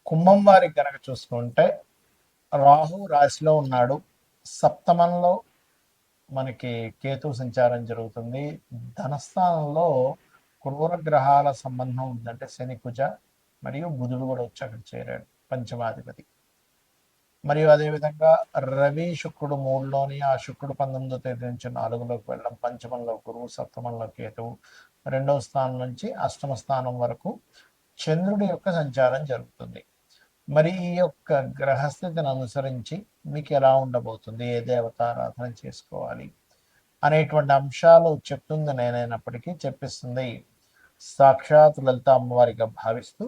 కుంభం వారికి గనక చూసుకుంటే రాహు రాశిలో ఉన్నాడు. సప్తమంలో మనకి కేతు సంచారం జరుగుతుంది. ధనస్థానంలో క్రూర గ్రహాల సంబంధం ఉందంటే శని, కుజ మరియు బుధుడు కూడా వచ్చి అక్కడ చేరాడు, పంచమాధిపతి. మరియు అదేవిధంగా రవి శుక్రుడు మూడులోని, ఆ శుక్రుడు 19వ తేదీ నుంచి 4లోకి వెళ్ళడం, పంచమంలో గురువు, సప్తమంలో కేతువు, రెండవ స్థానం నుంచి అష్టమ స్థానం వరకు చంద్రుడి యొక్క సంచారం జరుగుతుంది. మరి ఈ యొక్క గ్రహస్థితిని అనుసరించి మీకు ఎలా ఉండబోతుంది, ఏ దేవతారాధన చేసుకోవాలి అనేటువంటి అంశాలు చెప్తుంది నేనైనప్పటికీ చెప్పిస్తుంది సాక్షాత్ లలిత అమ్మవారిగా భావిస్తూ,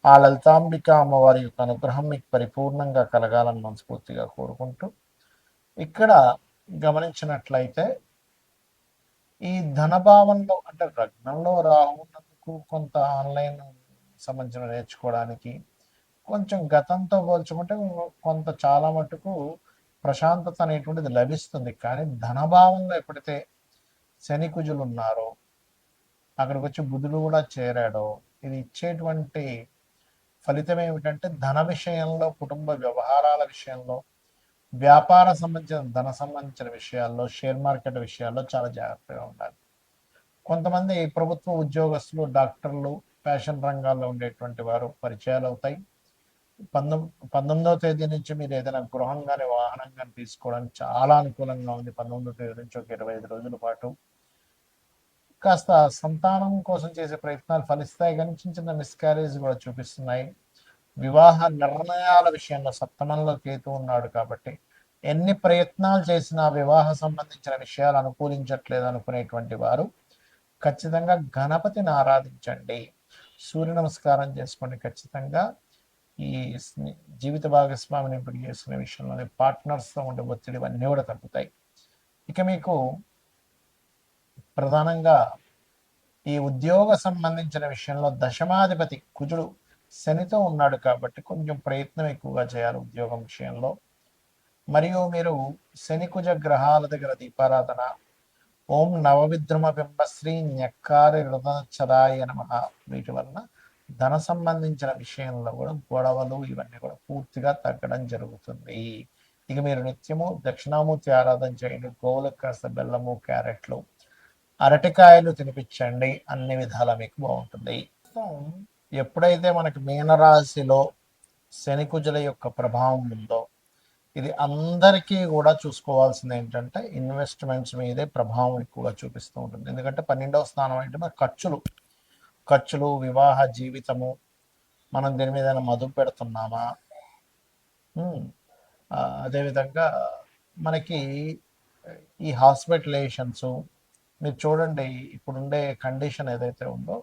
ఆ లలితాంబిక అమ్మవారి యొక్క అనుగ్రహం మీకు పరిపూర్ణంగా కలగాలని మనస్ఫూర్తిగా కోరుకుంటూ, ఇక్కడ గమనించినట్లయితే ఈ ధనభావంలో అంటే లగ్నంలో రాహు ఉన్నందుకు కొంత ఆన్లైన్ సంబంధించిన నేర్చుకోవడానికి కొంచెం గతంతో పోల్చుకుంటే కొంత చాలా మటుకు ప్రశాంతత అనేటువంటిది లభిస్తుంది. కానీ ధనభావంలో ఎప్పుడైతే శని కుజులు ఉన్నారో, అక్కడికి వచ్చి బుధుడు కూడా చేరాడో, ఇది ఇచ్చేటువంటి ఫలితం ఏమిటంటే ధన విషయంలో, కుటుంబ వ్యవహారాల విషయంలో, వ్యాపార సంబంధించిన ధన సంబంధించిన విషయాల్లో, షేర్ మార్కెట్ విషయాల్లో చాలా జాగ్రత్తగా ఉండాలి. కొంతమంది ప్రభుత్వ ఉద్యోగస్తులు, డాక్టర్లు, ఫ్యాషన్ రంగాల్లో ఉండేటువంటి వారు పరిచయాలు అవుతాయి. 19వ తేదీ నుంచి మీరు ఏదైనా గృహం కానీ వాహనం కానీ తీసుకోవడానికి చాలా అనుకూలంగా ఉంది. 19వ తేదీ నుంచి ఒక 25 రోజుల పాటు కాస్త సంతానం కోసం చేసే ప్రయత్నాలు ఫలిస్తాయి, కానీ చిన్న చిన్న మిస్క్యారేజ్ కూడా చూపిస్తున్నాయి. వివాహ నిర్ణయాల విషయంలో సప్తమంలో కేతు ఉన్నాడు కాబట్టి ఎన్ని ప్రయత్నాలు చేసినా వివాహ సంబంధించిన విషయాలు అనుకూలించట్లేదు అనుకునేటువంటి వారు ఖచ్చితంగా గణపతిని ఆరాధించండి, సూర్య నమస్కారం చేసుకోండి. ఖచ్చితంగా ఈ జీవిత భాగస్వామిని ఎంపిక చేసుకునే విషయంలోనే పార్ట్నర్స్తో ఉండే ఒత్తిడి ఇవన్నీ కూడా తగ్గుతాయి. ఇక మీకు ప్రధానంగా ఈ ఉద్యోగ సంబంధించిన విషయంలో దశమాధిపతి కుజుడు శనితో ఉన్నాడు కాబట్టి కొంచెం ప్రయత్నం ఎక్కువగా చేయాలి ఉద్యోగం విషయంలో. మరియు మీరు శని కుజ గ్రహాల దగ్గర దీపారాధన, ఓం నవవిద్రుమ బింబశ్రీ న్యక్కారి హృదయచరాయ నమః, వీటి వలన ధన సంబంధించిన విషయంలో కూడా గొడవలు ఇవన్నీ కూడా పూర్తిగా తగ్గడం జరుగుతుంది. ఇక మీరు నిత్యము దక్షిణామూర్తి ఆరాధన చేయండి, గోవులకు కాస్త బెల్లము, క్యారెట్లు, అరటికాయలు తినిపించండి, అన్ని విధాలా మీకు బాగుంటుంది. ఎప్పుడైతే మనకి మీనరాశిలో శని కుజుల యొక్క ప్రభావం ఉందో, ఇది అందరికీ కూడా చూసుకోవాల్సింది ఏంటంటే ఇన్వెస్ట్మెంట్స్ మీదే ప్రభావం ఎక్కువగా చూపిస్తూ ఉంటుంది. ఎందుకంటే 12వ స్థానం అంటే మన ఖర్చులు, వివాహ జీవితము, మనం దీని మీద మదుపు పెడుతున్నామా, అదేవిధంగా మనకి ఈ హాస్పిటలైజేషన్స్, మీరు చూడండి ఇప్పుడుండే కండిషన్ ఏదైతే ఉందో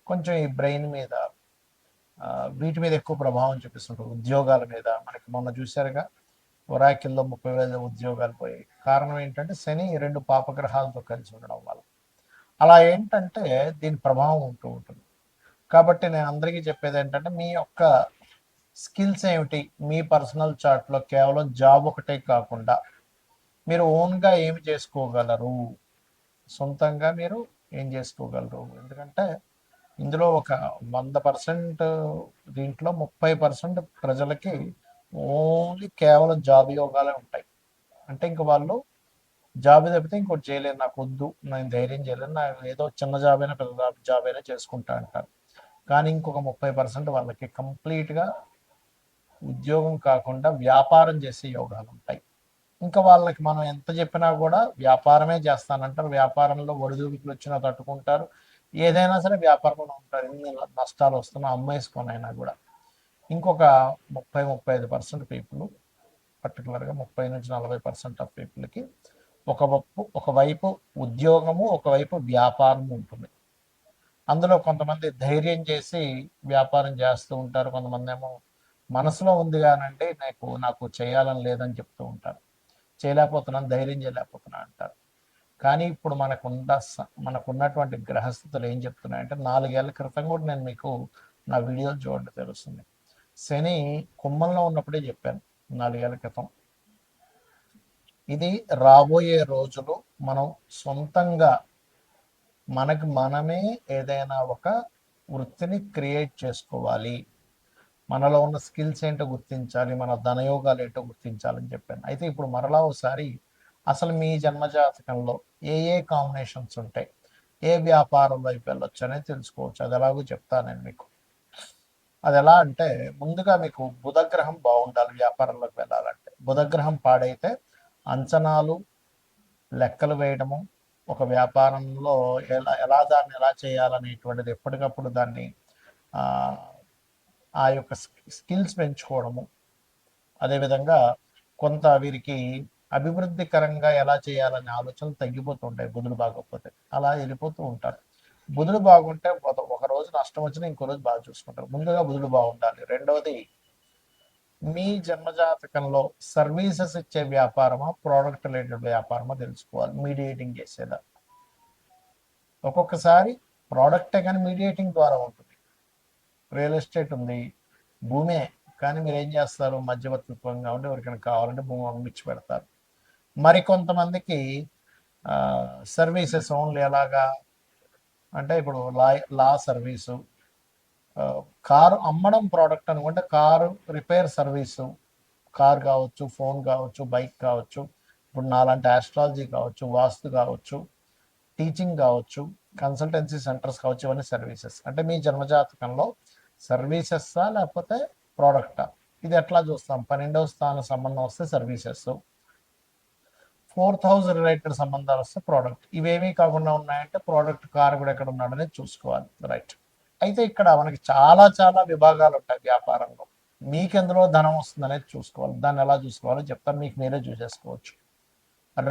కొంచెం ఈ బ్రెయిన్ మీద, వీటి మీద ఎక్కువ ప్రభావం చూపిస్తుంటుంది. ఉద్యోగాల మీద మనకి మొన్న చూశారుగా ఒరాకిల్లో 30,000 ఉద్యోగాలు పోయాయి. కారణం ఏంటంటే శని 2 పాపగ్రహాలతో కలిసి ఉండడం వల్ల. అలా ఏంటంటే దీని ప్రభావం ఉంటూ ఉంటుంది. కాబట్టి నేను అందరికీ చెప్పేది ఏంటంటే మీ యొక్క స్కిల్స్ ఏమిటి, మీ పర్సనల్ చార్ట్లో కేవలం జాబ్ ఒకటే కాకుండా మీరు ఓన్గా ఏమి చేసుకోగలరు, సొంతంగా మీరు ఏం చేసుకోగలరు. ఎందుకంటే ఇందులో ఒక 100% దీంట్లో 30% ప్రజలకి ఓన్లీ కేవలం జాబ్ యోగాలే ఉంటాయి. అంటే ఇంక వాళ్ళు జాబ్ తప్పితే ఇంకోటి చేయలేరు, నాకు వద్దు, నేను ధైర్యం చేయలేను, నాకు ఏదో చిన్న జాబ్ అయినా పెద్ద జాబ్ అయినా చేసుకుంటా అంటారు. కానీ ఇంకొక 30% వాళ్ళకి కంప్లీట్గా ఉద్యోగం కాకుండా వ్యాపారం చేసే యోగాలు ఉంటాయి. ఇంకా వాళ్ళకి మనం ఎంత చెప్పినా కూడా వ్యాపారమే చేస్తానంటారు. వ్యాపారంలో ఒడిదుడుకులు వచ్చినా తట్టుకుంటారు, ఏదైనా సరే వ్యాపారంలో ఉంటారు. ఎన్ని నష్టాలు వస్తున్నా అమ్మేసుకొనైనా కూడా. ఇంకొక 30-35% పీపుల్, పర్టికులర్గా 30-40% ఆఫ్ పీపుల్కి ఒకవైపు ఉద్యోగము, ఒకవైపు వ్యాపారము ఉంటుంది. అందులో కొంతమంది ధైర్యం చేసి వ్యాపారం చేస్తూ ఉంటారు, కొంతమంది ఏమో మనసులో ఉంది కానంటే నాకు చేయాలని లేదని చెప్తూ ఉంటారు, చేయలేకపోతున్నాను, ధైర్యం చేయలేకపోతున్నా అంటారు. కానీ ఇప్పుడు మనకున్నటువంటి గ్రహస్థితులు ఏం చెప్తున్నాయంటే 4 ఏళ్ల క్రితం కూడా నేను మీకు నా వీడియోలు చూడండి తెలుస్తుంది. శని కుంభంలో ఉన్నప్పుడే చెప్పాను 4 ఏళ్ల క్రితం. ఇది రాబోయే రోజులు మనం సొంతంగా మనమే ఏదైనా ఒక వృత్తిని క్రియేట్ చేసుకోవాలి, మనలో ఉన్న స్కిల్స్ ఏంటో గుర్తించాలి, మన ధనయోగాలు ఏంటో గుర్తించాలని చెప్పాను. అయితే ఇప్పుడు మరలా ఒకసారి అసలు మీ జన్మజాతకంలో ఏ ఏ కాంబినేషన్స్ ఉంటాయి, ఏ వ్యాపారం వైపు వెళ్ళొచ్చు అనేది తెలుసుకోవచ్చు. అది ఎలాగో చెప్తాను నేను మీకు. అది ఎలా అంటే ముందుగా మీకు బుధగ్రహం బాగుండాలి వ్యాపారంలోకి వెళ్ళాలంటే. బుధగ్రహం పాడైతే అంచనాలు, లెక్కలు వేయడము, ఒక వ్యాపారంలో దాన్ని ఎలా చేయాలనేటువంటిది ఎప్పటికప్పుడు దాన్ని ఆ యొక్క స్కిల్స్ పెంచుకోవడము, అదేవిధంగా కొంత వీరికి అభివృద్ధికరంగా ఎలా చేయాలనే ఆలోచనలు తగ్గిపోతుంటాయి బుధుడు బాగోకపోతే. అలా వెళ్ళిపోతూ ఉంటారు. బుధుడు బాగుంటే ఒక రోజు నష్టం వచ్చినా ఇంకో రోజు బాగా చూసుకుంటారు. ముందుగా బుధుడు బాగుండాలి. రెండవది, మీ జన్మజాతకంలో సర్వీసెస్ ఇచ్చే వ్యాపారమా, ప్రోడక్ట్ రిలేటెడ్ వ్యాపారమా తెలుసుకోవాలి. మీడియేటింగ్ చేసేదా. ఒక్కొక్కసారి ప్రోడక్టే కానీ మీడియేటింగ్ ద్వారా ఉంటుంది. రియల్ ఎస్టేట్ ఉంది, భూమే, కానీ మీరు ఏం చేస్తారు, మధ్యవర్తిత్వంగా ఉండి ఎవరికైనా కావాలంటే భూమి అమ్మిచ్చి పెడతారు. మరికొంతమందికి సర్వీసెస్ ఓన్లీ ఎలాగా అంటే ఇప్పుడు లా సర్వీసు, కారు అమ్మడం ప్రోడక్ట్ అనుకుంటే కారు రిపేర్ సర్వీసు, కార్ కావచ్చు, ఫోన్ కావచ్చు, బైక్ కావచ్చు, ఇప్పుడు నాలాంటి ఆస్ట్రాలజీ కావచ్చు, వాస్తు కావచ్చు, టీచింగ్ కావచ్చు, కన్సల్టెన్సీ సెంటర్స్ కావచ్చు, ఇవన్నీ సర్వీసెస్. అంటే మీ జన్మజాతకంలో సర్వీసెస్సా లేకపోతే ప్రోడక్టా, ఇది ఎట్లా చూస్తాం. 12వ స్థానం సంబంధం వస్తే సర్వీసెస్, 4th హౌస్ రిలేటెడ్ సంబంధాలు వస్తే ప్రోడక్ట్. ఇవేమీ కాకుండా ఉన్నాయంటే ప్రోడక్ట్ కార్ కూడా ఎక్కడ ఉన్నాడనేది చూసుకోవాలి. రైట్. అయితే ఇక్కడ మనకి చాలా చాలా విభాగాలు ఉంటాయి వ్యాపారంలో. మీకు ఎందులో ధనం వస్తుంది అనేది చూసుకోవాలి. దాన్ని ఎలా చూసుకోవాలో చెప్తాను, మీకు మీరే చూసేసుకోవచ్చు.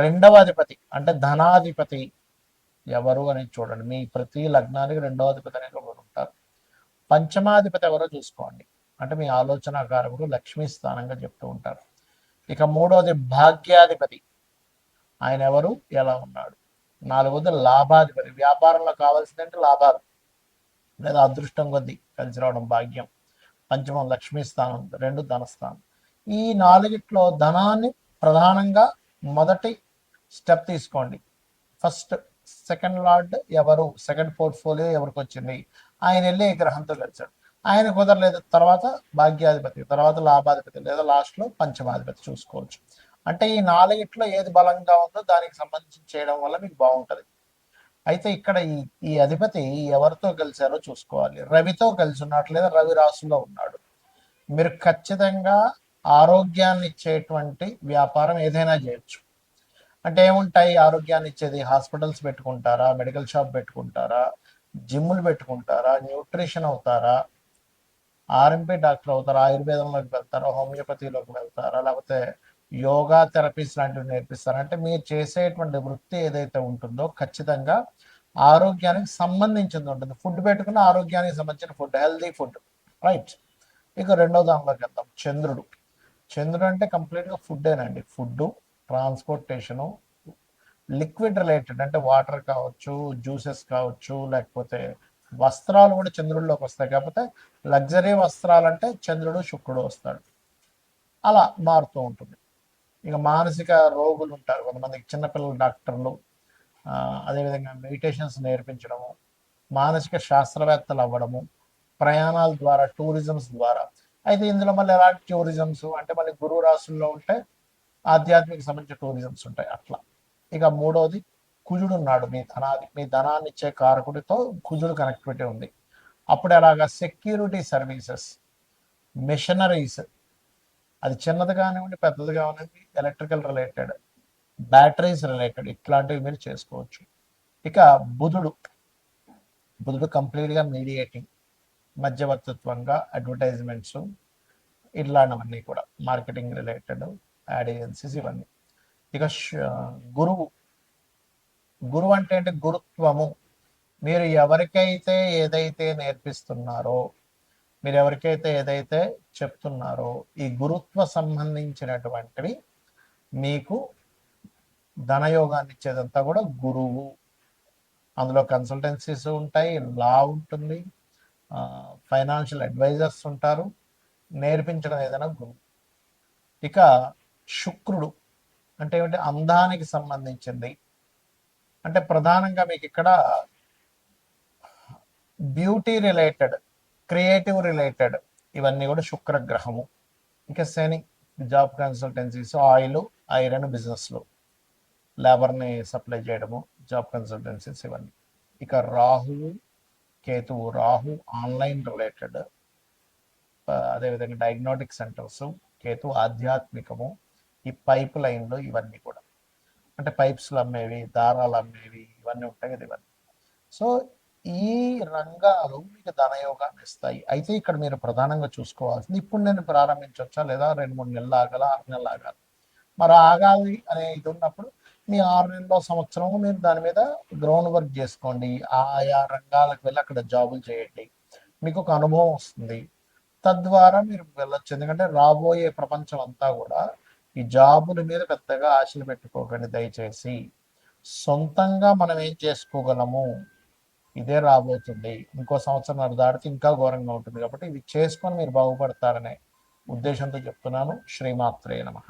రెండవ అధిపతి అంటే ధనాధిపతి ఎవరు అనేది చూడండి. మీ ప్రతి లగ్నానికి రెండవ అధిపతి అనేది ఒకరు ఉంటారు. పంచమాధిపతి ఎవరో చూసుకోండి. అంటే మీ ఆలోచనాకారకుడు, లక్ష్మీ స్థానంగా చెప్తూ ఉంటారు. ఇక మూడవది భాగ్యాధిపతి, ఆయన ఎవరు, ఎలా ఉన్నాడు. నాలుగవది లాభాధిపతి, వ్యాపారంలో కావాల్సిందంటే లాభాలు లేదా అదృష్టం కొద్దీ కలిసి రావడం, భాగ్యం. పంచమం లక్ష్మీ స్థానం, రెండు ధనస్థానం. ఈ నాలుగిట్లో ధనాన్ని ప్రధానంగా మొదటి స్టెప్ తీసుకోండి. ఫస్ట్ సెకండ్ లార్డ్ ఎవరు, సెకండ్ పోర్ట్ఫోలియో ఎవరికి వచ్చింది, ఆయన వెళ్ళి ఏ గ్రహంతో కలిసాడు. ఆయన కుదరలేదు, తర్వాత భాగ్యాధిపతి, తర్వాత లాభాధిపతి, లేదా లాస్ట్లో పంచమాధిపతి చూసుకోవచ్చు. అంటే ఈ నాలుగిట్లో ఏది బలంగా ఉందో దానికి సంబంధించి చేయడం వల్ల మీకు బాగుంటుంది. అయితే ఇక్కడ ఈ అధిపతి ఎవరితో కలిశారో చూసుకోవాలి. రవితో కలిసి ఉన్నాడు, లేదా రవి రాశిలో ఉన్నాడు. మీరు ఖచ్చితంగా ఆరోగ్యాన్ని ఇచ్చేటువంటి వ్యాపారం ఏదైనా చేయొచ్చు. అంటే ఏముంటాయి ఆరోగ్యాన్ని ఇచ్చేది, హాస్పిటల్స్ పెట్టుకుంటారా, మెడికల్ షాప్ పెట్టుకుంటారా, జిమ్లు పెట్టుకుంటారా, న్యూట్రిషన్ అవుతారా, ఆర్ఎంపీ డాక్టర్ అవుతారా, ఆయుర్వేదంలోకి వెళ్తారా, హోమియోపతిలోకి వెళ్తారా, లేకపోతే యోగా థెరపీస్ లాంటివి నేర్పిస్తారా. అంటే మీరు చేసేటువంటి వృత్తి ఏదైతే ఉంటుందో ఖచ్చితంగా ఆరోగ్యానికి సంబంధించింది ఉంటుంది. ఫుడ్ పెట్టుకున్న ఆరోగ్యానికి సంబంధించిన ఫుడ్, హెల్దీ ఫుడ్. రైట్. ఇక రెండో దానిలోకి వెళ్దాం, చంద్రుడు. చంద్రుడు అంటే కంప్లీట్గా ఫుడ్డేనండి. ఫుడ్, ట్రాన్స్పోర్టేషను, లిక్విడ్ రిలేటెడ్ అంటే వాటర్ కావచ్చు, జ్యూసెస్ కావచ్చు, లేకపోతే వస్త్రాలు కూడా చంద్రుడిలోకి వస్తాయి. కాకపోతే లగ్జరీ వస్త్రాలు అంటే చంద్రుడు శుక్రుడు వస్తాడు. అలా మారుతూ ఉంటుంది. ఇక మానసిక రోగులు ఉంటారు కొంతమందికి, చిన్నపిల్లల డాక్టర్లు, అదేవిధంగా మెడిటేషన్స్ నేర్పించడము, మానసిక శాస్త్రవేత్తలు అవ్వడము, ప్రయాణాల ద్వారా, టూరిజమ్స్ ద్వారా. అయితే ఇందులో మళ్ళీ ఎలాంటి టూరిజమ్స్ అంటే మళ్ళీ గురువు రాశుల్లో ఉంటే ఆధ్యాత్మిక సంబంధించిన టూరిజమ్స్ ఉంటాయి అట్లా. ఇక మూడవది కుజుడు ఉన్నాడు, మీ ధనాన్ని ఇచ్చే కారకుడితో కుజుడు కనెక్టివిటీ ఉంది. అప్పుడు ఎలాగా సెక్యూరిటీ సర్వీసెస్, మెషినరీస్, అది చిన్నది కానివ్వండి, పెద్దది కానివ్వండి, ఎలక్ట్రికల్ రిలేటెడ్, బ్యాటరీస్ రిలేటెడ్, ఇట్లాంటివి మీరు చేసుకోవచ్చు. ఇక బుధుడు కంప్లీట్గా మీడియేటింగ్, మధ్యవర్తిత్వంగా అడ్వర్టైజ్మెంట్స్, ఇట్లాంటివన్నీ కూడా మార్కెటింగ్ రిలేటెడ్, యాడ్ ఏజెన్సీస్, ఇవన్నీ. ఇక గురువు అంటే గురుత్వము. మీరు ఎవరికైతే ఏదైతే నేర్పిస్తున్నారో, మీరు ఎవరికైతే ఏదైతే చెప్తున్నారో, ఈ గురుత్వ సంబంధించినటువంటివి మీకు ధనయోగాన్ని ఇచ్చేదంతా కూడా గురువు. అందులో కన్సల్టెన్సీస్ ఉంటాయి, లా ఉంటుంది, ఫైనాన్షియల్ అడ్వైజర్స్ ఉంటారు, నేర్పించడం ఏదైనా గురువు. ఇక శుక్రుడు అంటే ఏమిటి, అందానికి సంబంధించింది. అంటే ప్రధానంగా మీకు ఇక్కడ బ్యూటీ రిలేటెడ్, క్రియేటివ్ రిలేటెడ్, ఇవన్నీ కూడా శుక్రగ్రహము. ఇక శని జాబ్ కన్సల్టెన్సీస్, ఆయిల్, ఐరన్ బిజినెస్లు, లేబర్ని సప్లై చేయడము, జాబ్ కన్సల్టెన్సీస్ ఇవన్నీ. ఇక రాహువు కేతువు, రాహు ఆన్లైన్ రిలేటెడ్, అదేవిధంగా డయాగ్నోటిక్ సెంటర్స్, కేతు ఆధ్యాత్మికము, ఈ పైప్ లైన్లు ఇవన్నీ కూడా, అంటే పైప్స్లు అమ్మేవి, దారాలు అమ్మేవి, ఇవన్నీ ఉంటాయి కదా ఇవన్నీ. సో ఈ రంగాలు మీకు ధనయోగాన్ని ఇస్తాయి. అయితే ఇక్కడ మీరు ప్రధానంగా చూసుకోవాల్సింది, ఇప్పుడు నేను ప్రారంభించవచ్చా లేదా 2-3 నెలలు ఆగాల, 6 నెలలు ఆగాలి. మరి ఆగాలి అనే ఇది ఉన్నప్పుడు మీ 6 నెలలో సంవత్సరం మీరు దాని మీద గ్రౌండ్ వర్క్ చేసుకోండి, ఆయా రంగాలకు వెళ్ళి అక్కడ జాబులు చేయండి, మీకు ఒక అనుభవం వస్తుంది. తద్వారా మీరు వెళ్ళొచ్చు. ఎందుకంటే రాబోయే ప్రపంచం అంతా కూడా ఈ జాబుల మీద పెద్దగా ఆశలు పెట్టుకోకండి దయచేసి. సొంతంగా మనం ఏం చేసుకోగలము, ఇదే రాబోతుంది. ఇంకో సంవత్సరం దాటితే ఇంకా ఘోరంగా ఉంటుంది. కాబట్టి ఇవి చేసుకొని మీరు బాగుపడతారనే ఉద్దేశంతో చెప్తున్నాను. శ్రీమాత్రే నమః.